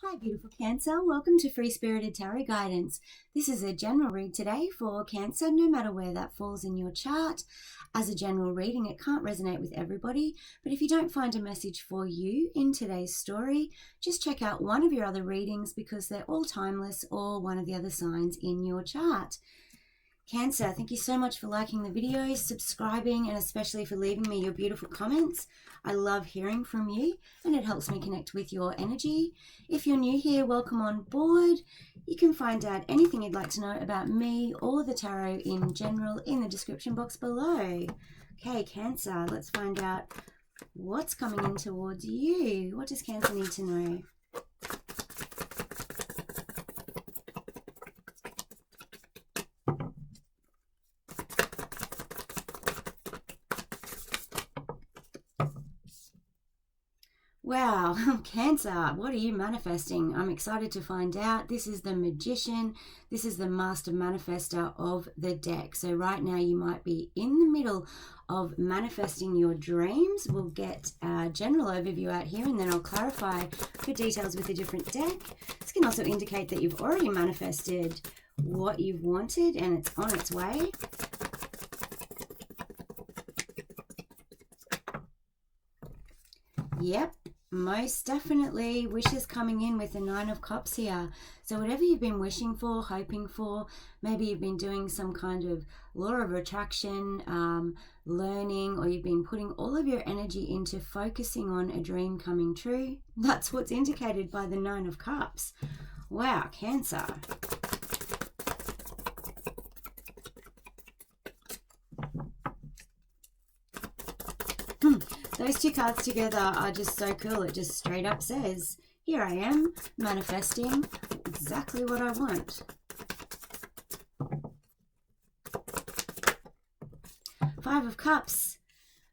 Hi beautiful Cancer, welcome to Free Spirited Tarot Guidance. This is a general read today for Cancer, no matter where that falls in your chart. As a general reading, it can't resonate with everybody, but if you don't find a message for you in today's story, just check out one of your other readings because they're all timeless or one of the other signs in your chart. Cancer, thank you so much for liking the videos, subscribing, and especially for leaving me your beautiful comments. I love hearing from you and it helps me connect with your energy. If you're new here, welcome on board. You can find out anything you'd like to know about me or the tarot in general in the description box below. Okay, Cancer, let's find out what's coming in towards you. What does Cancer need to know? Wow, Cancer, what are you manifesting? I'm excited to find out. This is the Magician. This is the Master Manifester of the deck. So right now you might be in the middle of manifesting your dreams. We'll get a general overview out here and then I'll clarify for details with a different deck. This can also indicate that you've already manifested what you've wanted and it's on its way. Yep. Most definitely wishes coming in with the Nine of Cups here. So whatever you've been wishing for, hoping for, maybe you've been doing some kind of law of attraction, learning, or you've been putting all of your energy into focusing on a dream coming true. That's what's indicated by the Nine of Cups. Wow, Cancer. Those two cards together are just so cool. It just straight up says, here I am manifesting exactly what I want. Five of Cups.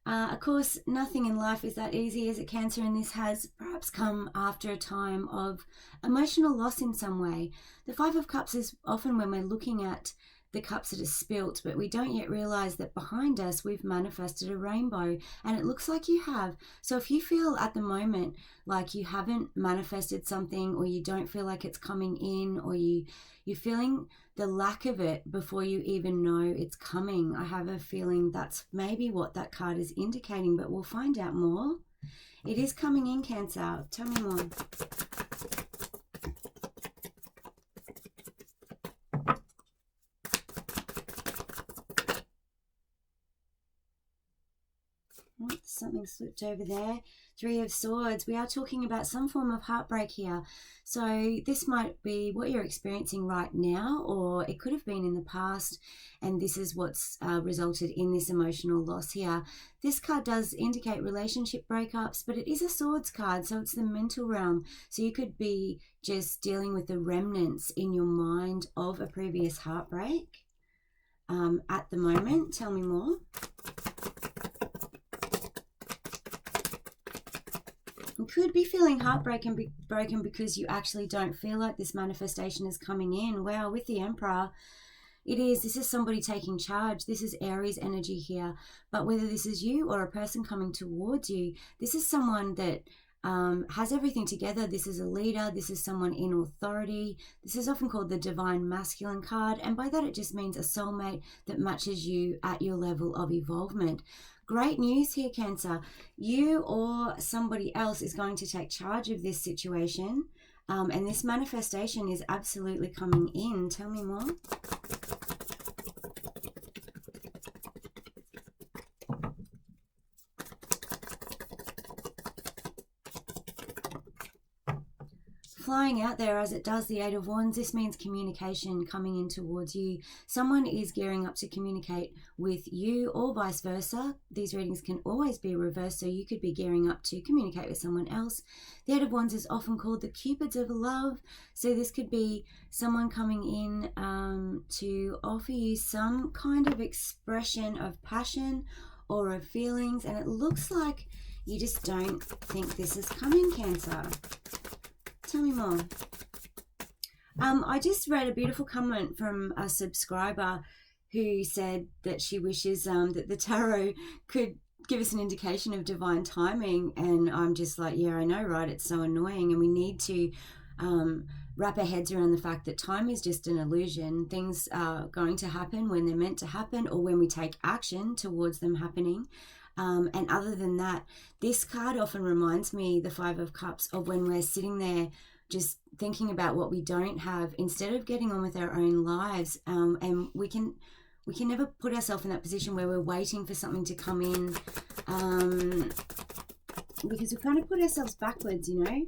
Of course, nothing in life is that easy as a Cancer, and this has perhaps come after a time of emotional loss in some way. The Five of Cups is often when we're looking at the cups that are spilt, but we don't yet realize that behind us we've manifested a rainbow, and it looks like you have. So if you feel at the moment like you haven't manifested something, or you don't feel like it's coming in, or you're feeling the lack of it before you even know it's coming, I have a feeling that's maybe what that card is indicating, but we'll find out more. It is coming in, Cancer. Tell me more. Something slipped over there. Three of Swords. We are talking about some form of heartbreak here. So this might be what you're experiencing right now, or it could have been in the past, and this is what's resulted in this emotional loss here. This card does indicate relationship breakups, but it is a Swords card, so it's the mental realm. So you could be just dealing with the remnants in your mind of a previous heartbreak at the moment. Tell me more. You could be feeling heartbroken because you actually don't feel like this manifestation is coming in. Wow, with the Emperor, this is somebody taking charge. This is Aries energy here. But whether this is you or a person coming towards you, this is someone that has everything together. This is a leader. This is someone in authority. This is often called the Divine Masculine card. And by that, it just means a soulmate that matches you at your level of evolvement. Great news here, Cancer. You or somebody else is going to take charge of this situation. And this manifestation is absolutely coming in. Tell me more. Flying out there as it does the Eight of Wands, this means communication coming in towards you. Someone is gearing up to communicate with you or vice versa. These readings can always be reversed, so you could be gearing up to communicate with someone else. The Eight of Wands is often called the Cupids of love, so this could be someone coming in to offer you some kind of expression of passion or of feelings, and it looks like you just don't think this is coming, Cancer. Tell me more. I just read a beautiful comment from a subscriber who said that she wishes that the tarot could give us an indication of divine timing, and I'm just like, yeah, I know, right? It's so annoying, and we need to wrap our heads around the fact that time is just an illusion. Things are going to happen when they're meant to happen, or when we take action towards them happening. And other than that, this card often reminds me, the Five of Cups, of when we're sitting there just thinking about what we don't have, instead of getting on with our own lives. And we can never put ourselves in that position where we're waiting for something to come in, because we kind of put ourselves backwards, you know.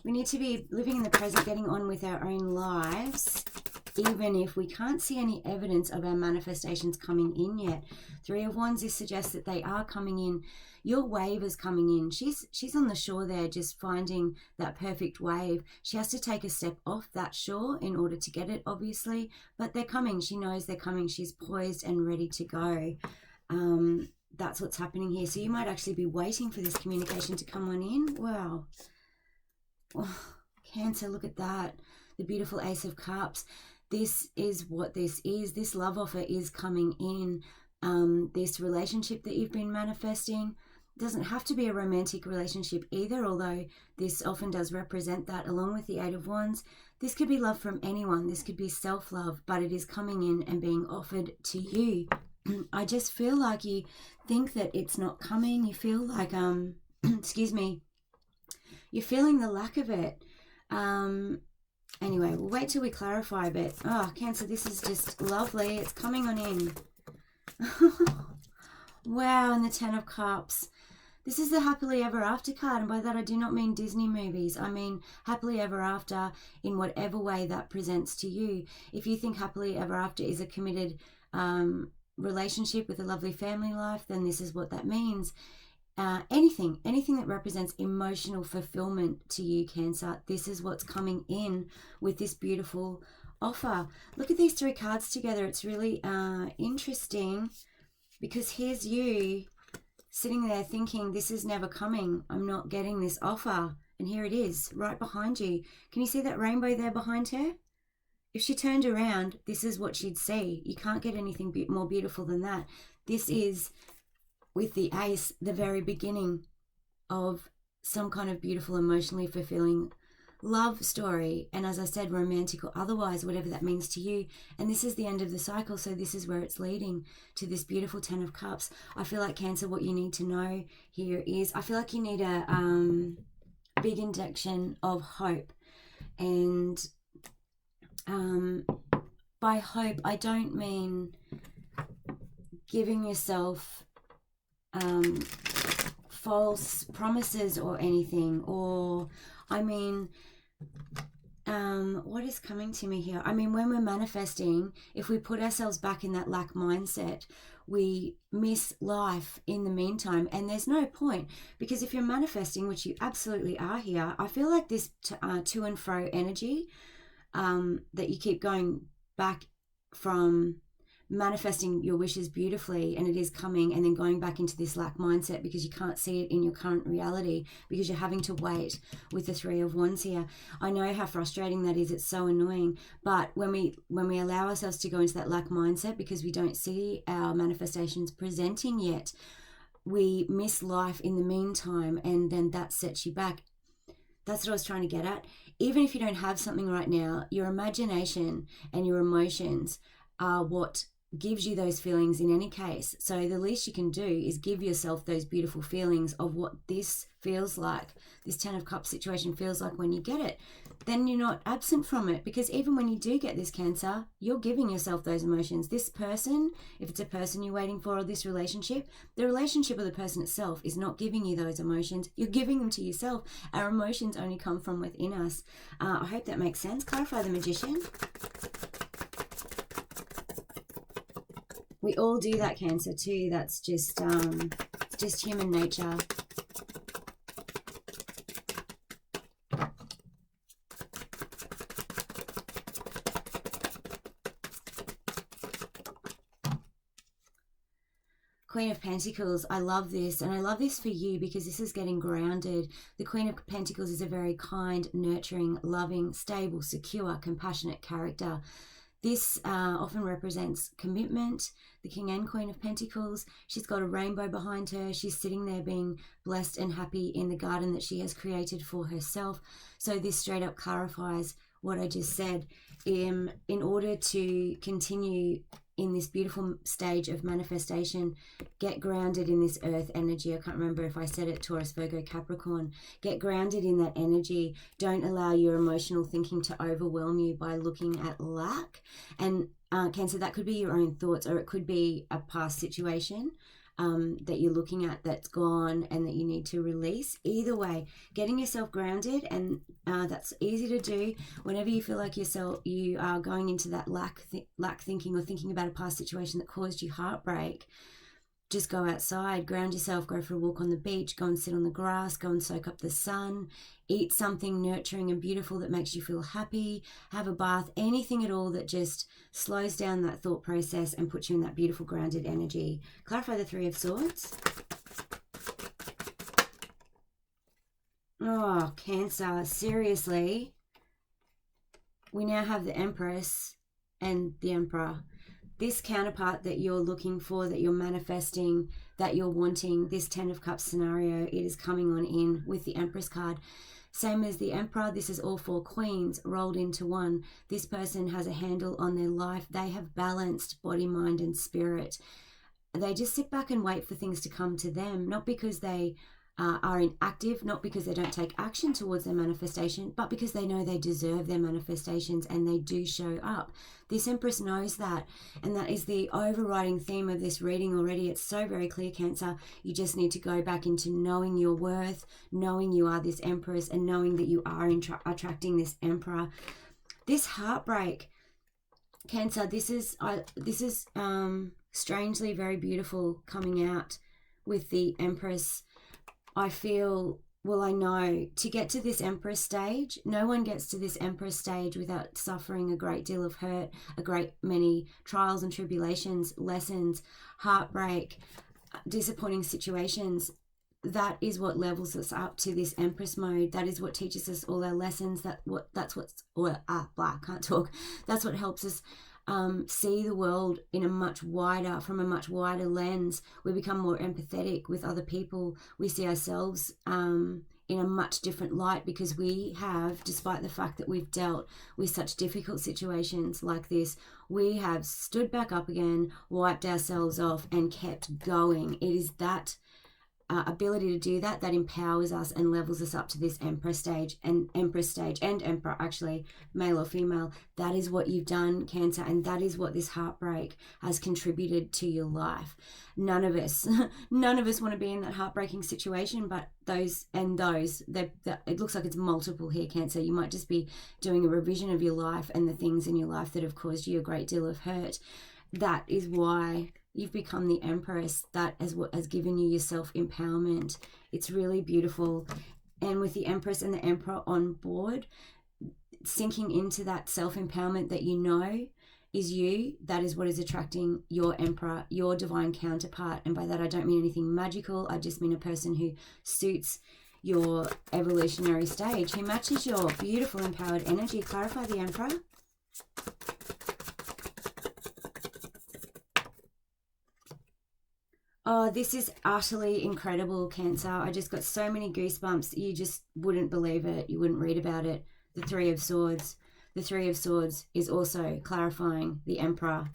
We need to be living in the present, getting on with our own lives, even if we can't see any evidence of our manifestations coming in yet. Three of Wands, this suggests that they are coming in. Your wave is coming in. She's on the shore there, just finding that perfect wave. She has to take a step off that shore in order to get it, obviously, but they're coming. She knows they're coming. She's poised and ready to go. That's what's happening here. So you might actually be waiting for this communication to come on in. Wow. Oh, Cancer, look at that. The beautiful Ace of Cups. This is what this is. This love offer is coming in. This relationship that you've been manifesting doesn't have to be a romantic relationship either, although this often does represent that, along with the Eight of Wands. This could be love from anyone. This could be self-love, but it is coming in and being offered to you. I just feel like you think that it's not coming. You feel like, excuse me, you're feeling the lack of it. Anyway, we'll wait till we clarify a bit. Oh, Cancer, this is just lovely. It's coming on in. Wow, and the Ten of Cups. This is the happily ever after card, and by that I do not mean Disney movies. I mean happily ever after in whatever way that presents to you. If you think happily ever after is a committed relationship with a lovely family life, then this is what that means. Anything that represents emotional fulfillment to you, Cancer, this is what's coming in with this beautiful offer. Look at these three cards together. It's really interesting, because here's you sitting there thinking, this is never coming. I'm not getting this offer. And here it is right behind you. Can you see that rainbow there behind her? If she turned around, this is what she'd see. You can't get anything more beautiful than that. This is, with the Ace, the very beginning of some kind of beautiful, emotionally fulfilling love story. And as I said, romantic or otherwise, whatever that means to you. And this is the end of the cycle. So this is where it's leading to this beautiful Ten of Cups. I feel like, Cancer, what you need to know here is, I feel like you need a big injection of hope. And by hope, I don't mean giving yourself false promises or anything, or I mean, what is coming to me here? I mean, when we're manifesting, if we put ourselves back in that lack mindset, we miss life in the meantime, and there's no point, because if you're manifesting, which you absolutely are here, I feel like this to and fro energy, that you keep going back from manifesting your wishes beautifully, and it is coming, and then going back into this lack mindset because you can't see it in your current reality, because you're having to wait with the Three of Wands here. I know how frustrating that is. It's so annoying. But when we allow ourselves to go into that lack mindset because we don't see our manifestations presenting yet, we miss life in the meantime, and then that sets you back. That's what I was trying to get at. Even if you don't have something right now, your imagination and your emotions are what gives you those feelings in any case. So the least you can do is give yourself those beautiful feelings of what this feels like, this Ten of Cups situation feels like when you get it. Then you're not absent from it, because even when you do get this, Cancer, you're giving yourself those emotions. This person, if it's a person you're waiting for, or this relationship, the relationship of the person itself is not giving you those emotions. You're giving them to yourself. Our emotions only come from within us. I hope that makes sense. Clarify the Magician. We all do that, Cancer, too. That's just human nature. Queen of Pentacles, I love this, and I love this for you because this is getting grounded. The Queen of Pentacles is a very kind, nurturing, loving, stable, secure, compassionate character. This often represents commitment. The King and Queen of Pentacles. She's got a rainbow behind her. She's sitting there being blessed and happy in the garden that she has created for herself. So this straight up clarifies what I just said. In order to continue in this beautiful stage of manifestation, get grounded in this earth energy. I can't remember if I said it, Taurus, Virgo, Capricorn. Get grounded in that energy. Don't allow your emotional thinking to overwhelm you by looking at lack. And Cancer, that could be your own thoughts, or it could be a past situation that you're looking at that's gone and that you need to release. Either way, getting yourself grounded, and that's easy to do whenever you feel like you are going into that lack thinking, or thinking about a past situation that caused you heartbreak. Just go outside, ground yourself, go for a walk on the beach, go and sit on the grass, go and soak up the sun, eat something nurturing and beautiful that makes you feel happy, have a bath, anything at all that just slows down that thought process and puts you in that beautiful grounded energy. Clarify the Three of Swords. Oh, Cancer, seriously. We now have the Empress and the Emperor. This counterpart that you're looking for, that you're manifesting, that you're wanting, this 10 of Cups scenario, it is coming on in with the Empress card. Same as the Emperor, this is all four queens rolled into one. This person has a handle on their life. They have balanced body, mind, and spirit. They just sit back and wait for things to come to them, not because they are inactive, not because they don't take action towards their manifestation, but because they know they deserve their manifestations and they do show up. This Empress knows that, and that is the overriding theme of this reading already. It's so very clear, Cancer. You just need to go back into knowing your worth, knowing you are this Empress, and knowing that you are attracting this Emperor. This heartbreak, Cancer, this is strangely very beautiful coming out with the Empress. I feel, well, I know to get to this Empress stage, no one gets to this Empress stage without suffering a great deal of hurt, a great many trials and tribulations, lessons, heartbreak, disappointing situations. That is what levels us up to this Empress mode. That is what teaches us all our lessons. That's what helps us see the world in from a much wider lens. We become more empathetic with other people. We see ourselves in a much different light, because we have, despite the fact that we've dealt with such difficult situations like this, we have stood back up again, wiped ourselves off, and kept going. It is that ability to do that empowers us and levels us up to this Empress stage and Emperor, actually, male or female. That is what you've done, Cancer, and that is what this heartbreak has contributed to your life. None of us want to be in that heartbreaking situation, but it looks like it's multiple here, Cancer. You might just be doing a revision of your life and the things in your life that have caused you a great deal of hurt. That is why you've become the Empress. That is what has given you your self-empowerment. It's really beautiful. And with the Empress and the Emperor on board, sinking into that self-empowerment that you know is you, that is what is attracting your Emperor, your divine counterpart. And by that, I don't mean anything magical. I just mean a person who suits your evolutionary stage, who matches your beautiful, empowered energy. Clarify the Emperor. Oh, this is utterly incredible, Cancer. I just got so many goosebumps. You just wouldn't believe it. You wouldn't read about it. The Three of Swords. The Three of Swords is also clarifying the Emperor.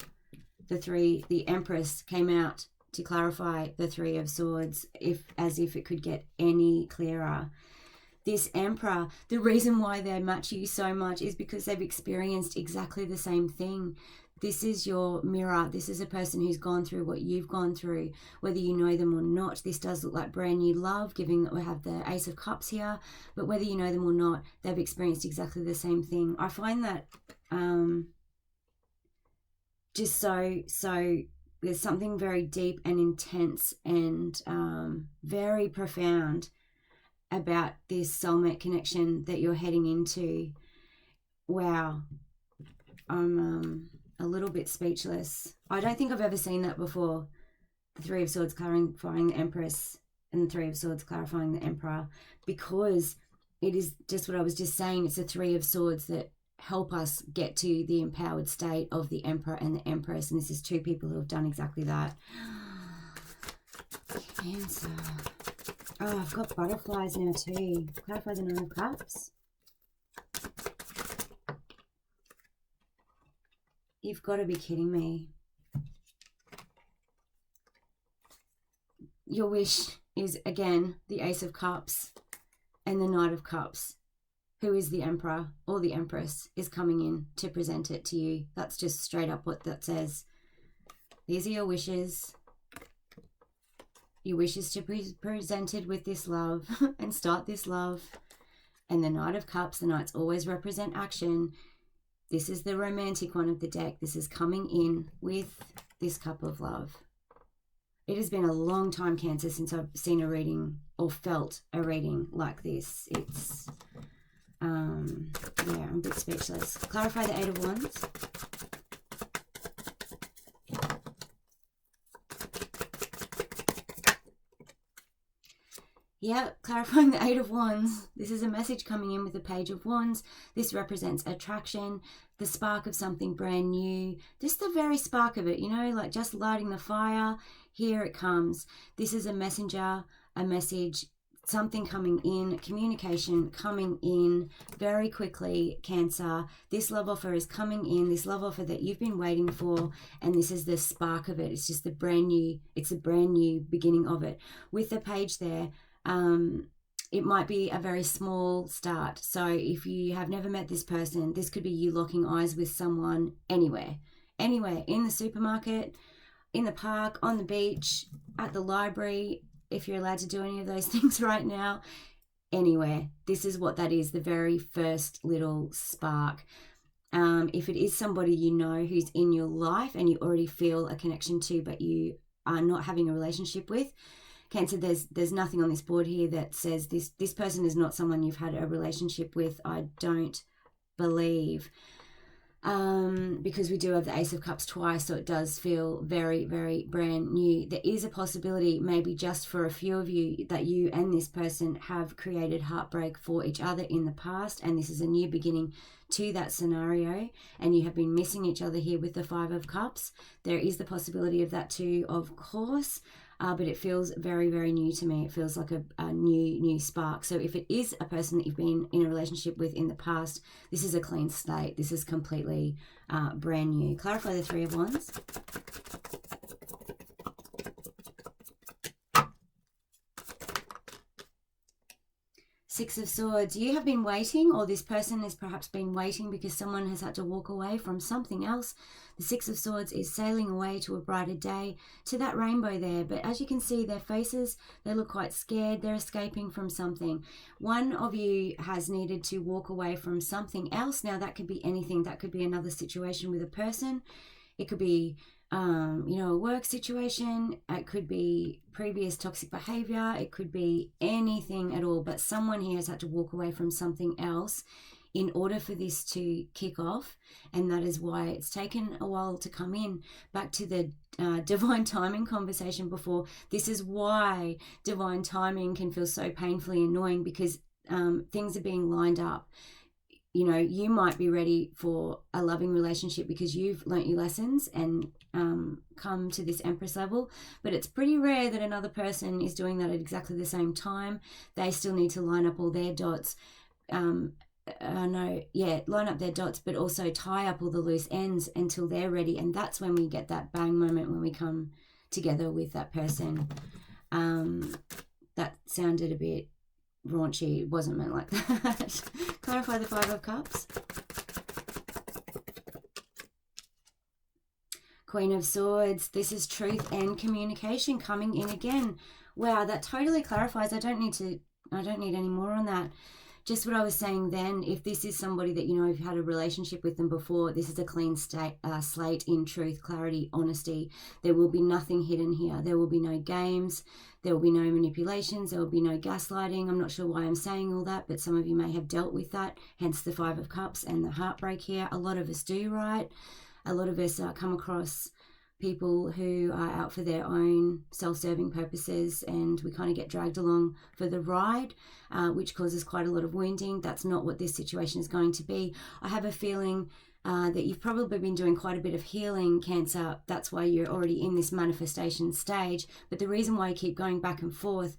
The Empress came out to clarify the Three of Swords, as if it could get any clearer. This Emperor, the reason why they match you so much is because they've experienced exactly the same thing. This is your mirror. This is a person who's gone through what you've gone through, whether you know them or not. This does look like brand new love, given that we have the Ace of Cups here. But whether you know them or not, they've experienced exactly the same thing. I find that just so there's something very deep and intense and very profound about this soulmate connection that you're heading into. Wow. I'm a little bit speechless. I don't think I've ever seen that before. The Three of Swords clarifying the Empress and the Three of Swords clarifying the Emperor, because it is just what I was just saying. It's the Three of Swords that help us get to the empowered state of the Emperor and the Empress. And this is two people who have done exactly that. Cancer. Oh, I've got butterflies now too. Clarify the Nine of Cups. You've got to be kidding me. Your wish is, again, the Ace of Cups and the Knight of Cups. Who is the Emperor or the Empress is coming in to present it to you. That's just straight up what that says. These are your wishes. Your wish is to be presented with this love and start this love. And the Knight of Cups, the Knights always represent action. This is the romantic one of the deck. This is coming in with this cup of love. It has been a long time, Cancer, since I've seen a reading or felt a reading like this. It's, yeah, I'm a bit speechless. Clarify the Eight of Wands. Yeah, clarifying the Eight of Wands. This is a message coming in with the Page of Wands. This represents attraction, the spark of something brand new. Just the very spark of it, you know, like just lighting the fire. Here it comes. This is a messenger, a message, something coming in, communication coming in very quickly, Cancer. This love offer is coming in, this love offer that you've been waiting for, and this is the spark of it. It's just the brand new, it's a brand new beginning of it. With the page there, it might be a very small start. So if you have never met this person, this could be you locking eyes with someone anywhere, in the supermarket, in the park, on the beach, at the library, if you're allowed to do any of those things right now, anywhere. This is what that is, the very first little spark. If it is somebody you know who's in your life and you already feel a connection to, but you are not having a relationship with, Cancer, there's nothing on this board here that says this person is not someone you've had a relationship with, I don't believe. Because we do have the Ace of Cups twice, so it does feel very, very brand new. There is a possibility, maybe just for a few of you, that you and this person have created heartbreak for each other in the past, and this is a new beginning to that scenario, and you have been missing each other here with the Five of Cups. There is the possibility of that too, of course. But it feels very, very new to me. It feels like a new spark. So if it is a person that you've been in a relationship with in the past, this is a clean slate. This is completely brand new. Clarify the Three of Wands. Six of Swords. You have been waiting, or this person has perhaps been waiting because someone has had to walk away from something else. The Six of Swords is sailing away to a brighter day, to that rainbow there. But as you can see, their faces, they look quite scared. They're escaping from something. One of you has needed to walk away from something else. Now, that could be anything. That could be another situation with a person. It could be a work situation. It could be previous toxic behavior. It could be anything at all. But someone here has had to walk away from something else in order for this to kick off, and that is why it's taken a while to come in. Back to the divine timing conversation before, this is why divine timing can feel so painfully annoying, because things are being lined up. You know, you might be ready for a loving relationship because you've learnt your lessons and come to this Empress level, but it's pretty rare that another person is doing that at exactly the same time. They still need to line up all their dots. Line up their dots, but also tie up all the loose ends until they're ready. And that's when we get that bang moment, when we come together with that person. That sounded a bit raunchy. It wasn't meant like that. Clarify the Five of Cups. Queen of Swords. This is truth and communication coming in again. Wow, that totally clarifies. I don't need any more on that. Just what I was saying then, if this is somebody that you know you've had a relationship with them before, this is a clean slate in truth, clarity, honesty. There will be nothing hidden here. There will be no games. There will be no manipulations. There will be no gaslighting. I'm not sure why I'm saying all that, but some of you may have dealt with that, hence the Five of Cups and the heartbreak here. A lot of us do, right? A lot of us come across people who are out for their own self-serving purposes, and we kind of get dragged along for the ride, which causes quite a lot of wounding. That's not what this situation is going to be. I have a feeling that you've probably been doing quite a bit of healing, Cancer. That's why you're already in this manifestation stage. But the reason why you keep going back and forth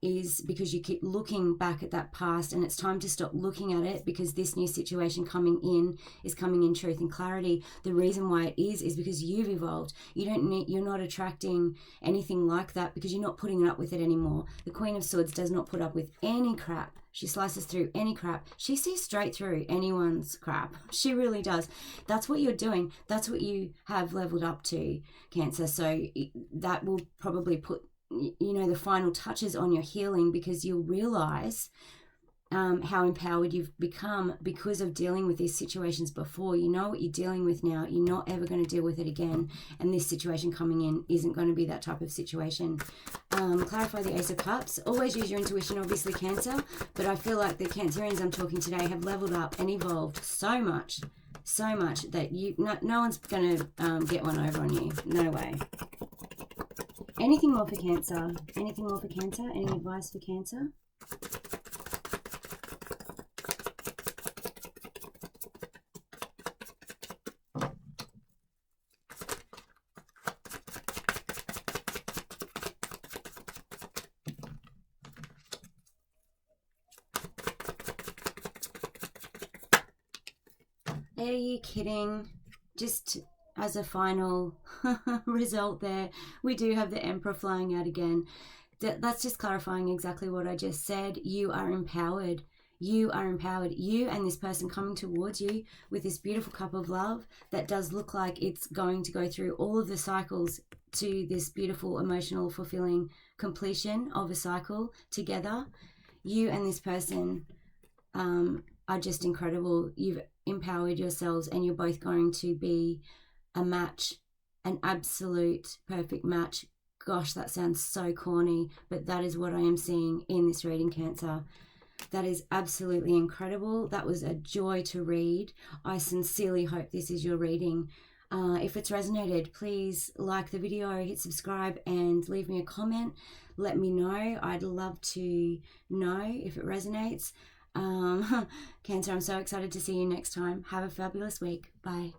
is because you keep looking back at that past, and it's time to stop looking at it, because this new situation coming in is coming in truth and clarity. The reason why it is because you've evolved. You're not attracting anything like that because you're not putting up with it anymore. The Queen of Swords does not put up with any crap. She slices through any crap. She sees straight through anyone's crap. She really does. That's what you're doing. That's what you have leveled up to, Cancer. So that will probably put the final touches on your healing, because you'll realize how empowered you've become because of dealing with these situations before. You know what you're dealing with now. You're not ever going to deal with it again, and this situation coming in isn't going to be that type of situation. Clarify the Ace of Cups. Always use your intuition, obviously, Cancer, but I feel like the Cancerians I'm talking today have leveled up and evolved so much that no one's going to get one over on you. No way. Anything more for Cancer? Anything more for Cancer? Any advice for Cancer? Are you kidding? Just as a final result there, we do have the Emperor flying out again. That's just clarifying exactly what I just said. You are empowered. You are empowered. You and this person coming towards you with this beautiful cup of love that does look like it's going to go through all of the cycles to this beautiful, emotional, fulfilling completion of a cycle together. You and this person are just incredible. You've empowered yourselves, and you're both going to be a match, an absolute perfect match. Gosh, that sounds so corny, but that is what I am seeing in this reading, Cancer. That is absolutely incredible. That was a joy to read. I sincerely hope this is your reading. If it's resonated, please like the video, hit subscribe, and leave me a comment. Let me know. I'd love to know if it resonates. Cancer, I'm so excited to see you next time. Have a fabulous week. Bye.